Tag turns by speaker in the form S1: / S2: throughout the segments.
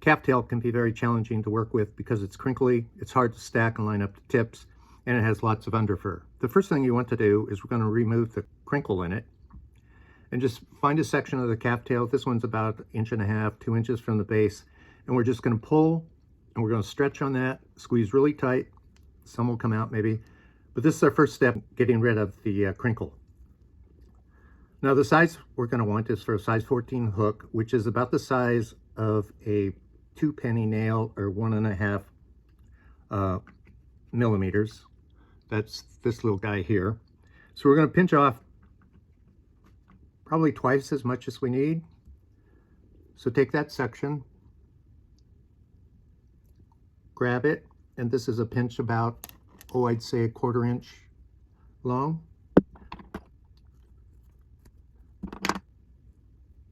S1: calf tail can be very challenging to work with because it's crinkly, it's hard to stack and line up the tips, and it has lots of underfur. The first thing you want to do is we're going to remove the crinkle in it and just find a section of the calf tail. This one's about 1.5 inches, 2 inches from the base, and we're just going to pull and we're going to stretch on that, squeeze really tight. Some will come out maybe, but this is our first step, getting rid of the crinkle. Now the size we're going to want is for a size 14 hook, which is about the size of a 2-penny nail, or 1.5 millimeters. That's this little guy here. So we're going to pinch off probably twice as much as we need. So take that section, grab it, and this is a pinch about, I'd say 1/4 inch long.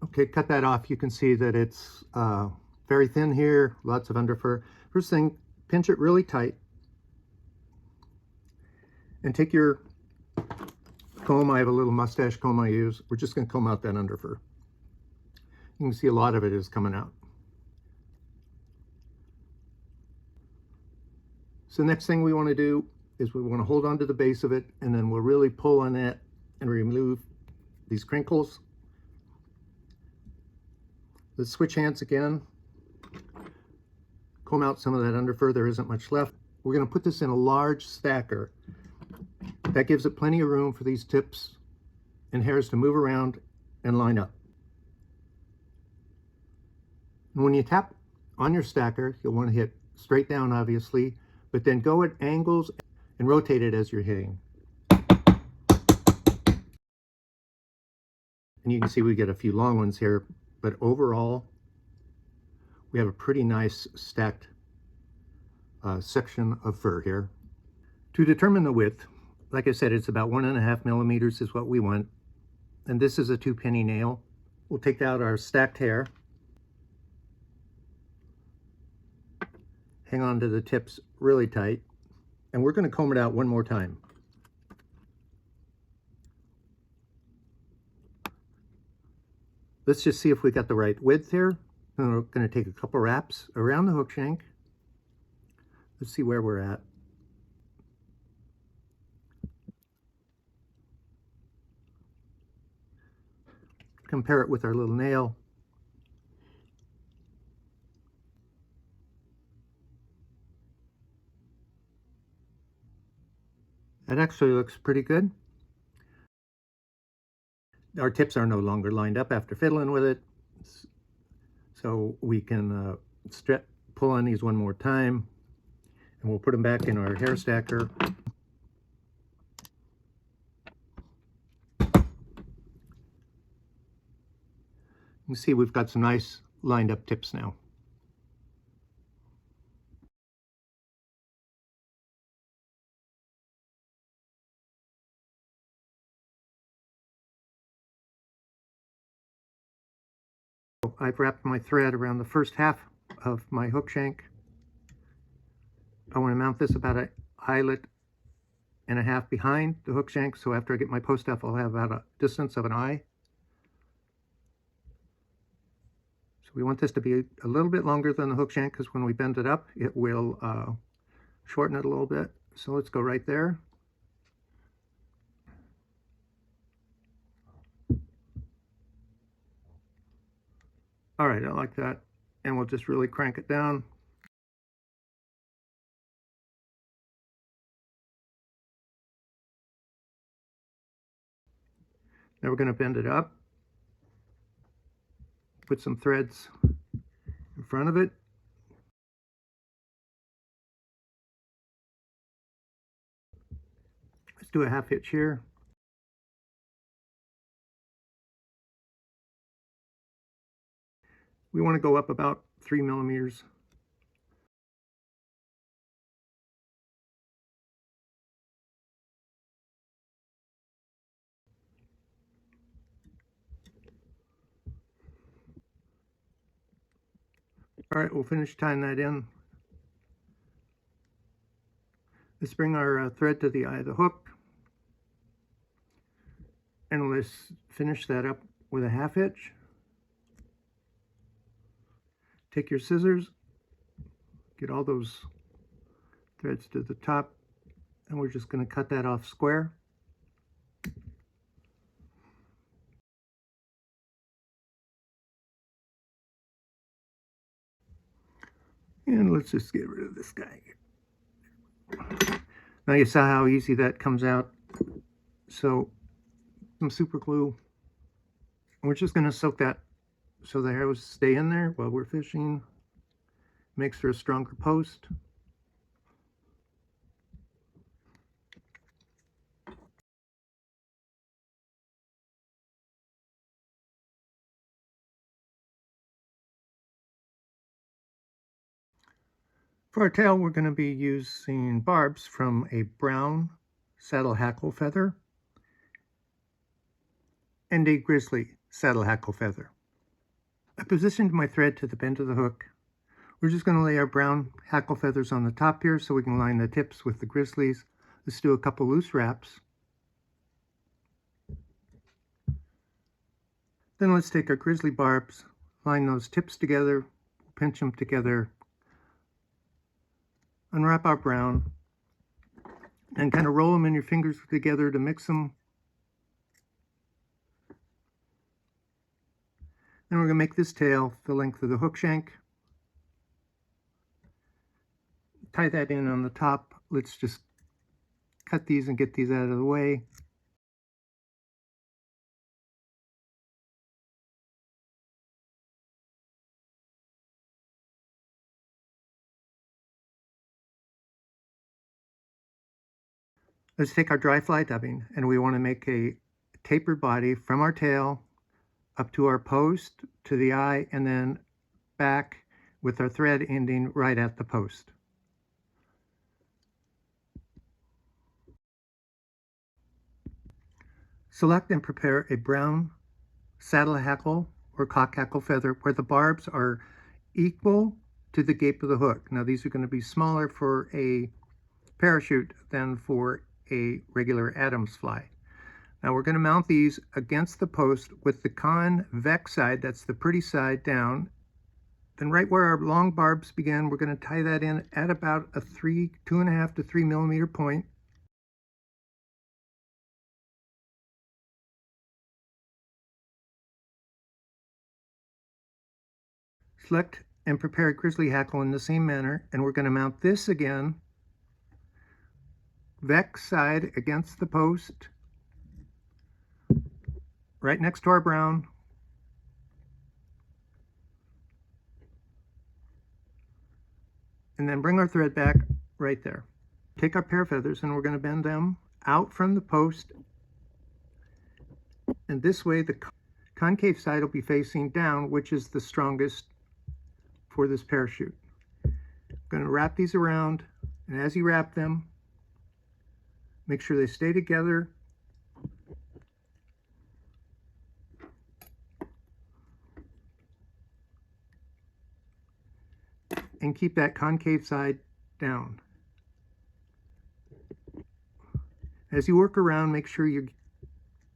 S1: Okay, cut that off. You can see that it's very thin here, lots of underfur. First thing, pinch it really tight and take your comb. I have a little mustache comb I use. We're just going to comb out that underfur. You can see a lot of it is coming out. So the next thing we want to do is we want to hold on to the base of it, and then we'll really pull on that and remove these crinkles. Let's switch hands again. Comb out some of that underfur. There isn't much left. We're going to put this in a large stacker. That gives it plenty of room for these tips and hairs to move around and line up. And when you tap on your stacker, you'll want to hit straight down, obviously, but then go at angles and rotate it as you're hitting. And you can see we get a few long ones here, but overall, we have a pretty nice stacked section of fur here. To determine the width, like I said, it's about 1.5 millimeters is what we want. And this is a 2-penny nail. We'll take out our stacked hair, hang on to the tips really tight, and we're going to comb it out one more time. Let's just see if we got the right width here. And we're going to take a couple wraps around the hook shank. Let's see where we're at. Compare it with our little nail. That actually looks pretty good. Our tips are no longer lined up after fiddling with it, so we can pull on these one more time, and we'll put them back in our hair stacker. You can see we've got some nice lined up tips now. I've wrapped my thread around the first half of my hook shank. I want to mount this about an eyelet and a half behind the hook shank, so after I get my post off, I'll have about a distance of an eye. So we want this to be a little bit longer than the hook shank, because when we bend it up, it will shorten it a little bit. So let's go right there. All right, I like that. And we'll just really crank it down. Now we're going to bend it up. Put some threads in front of it. Let's do a half hitch here. We want to go up about 3 millimeters. All right, we'll finish tying that in. Let's bring our thread to the eye of the hook. And let's finish that up with a half hitch. Take your scissors, get all those threads to the top, and we're just going to cut that off square. And let's just get rid of this guy. Now you saw how easy that comes out. So some super glue. We're just going to soak that so the arrows stay in there while we're fishing. Makes for a stronger post. For our tail, we're going to be using barbs from a brown saddle hackle feather and a grizzly saddle hackle feather. I positioned my thread to the bend of the hook. We're just going to lay our brown hackle feathers on the top here so we can line the tips with the grizzlies. Let's do a couple loose wraps. Then let's take our grizzly barbs, line those tips together, pinch them together, unwrap our brown, and kind of roll them in your fingers together to mix them. Then we're going to make this tail the length of the hook shank. Tie that in on the top. Let's just cut these and get these out of the way. Let's take our dry fly dubbing, and we want to make a tapered body from our tail up to our post, to the eye, and then back with our thread ending right at the post. Select and prepare a brown saddle hackle or cock hackle feather where the barbs are equal to the gape of the hook. Now these are going to be smaller for a parachute than for a regular Adams fly. Now we're going to mount these against the post with the convex side, that's the pretty side, down. Then right where our long barbs begin, we're going to tie that in at about a 2.5 to 3 millimeter point. Select and prepare a grizzly hackle in the same manner, and we're going to mount this again, vex side against the post, right next to our brown. And then bring our thread back right there. Take our pair of feathers and we're going to bend them out from the post. And this way the concave side will be facing down, which is the strongest for this parachute. I'm going to wrap these around, and as you wrap them, make sure they stay together. And keep that concave side down. As you work around, make sure you're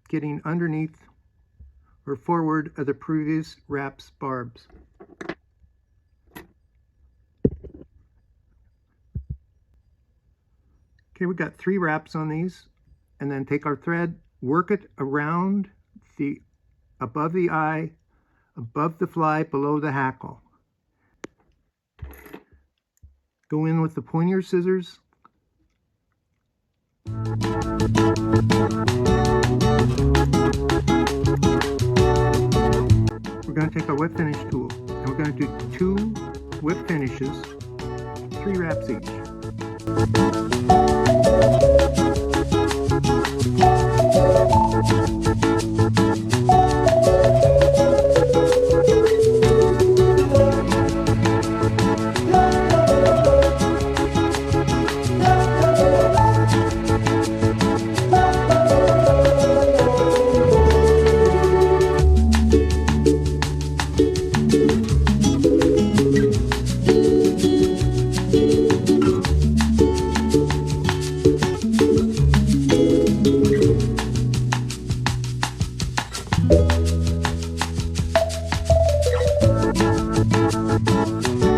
S1: getting underneath or forward of the previous wrap's barbs. Okay, we've got 3 wraps on these, and then take our thread, work it around the above the eye, above the fly, below the hackle. Go in with the pointer scissors. We're going to take our whip finish tool, and we're going to do 2 whip finishes, 3 wraps each. it.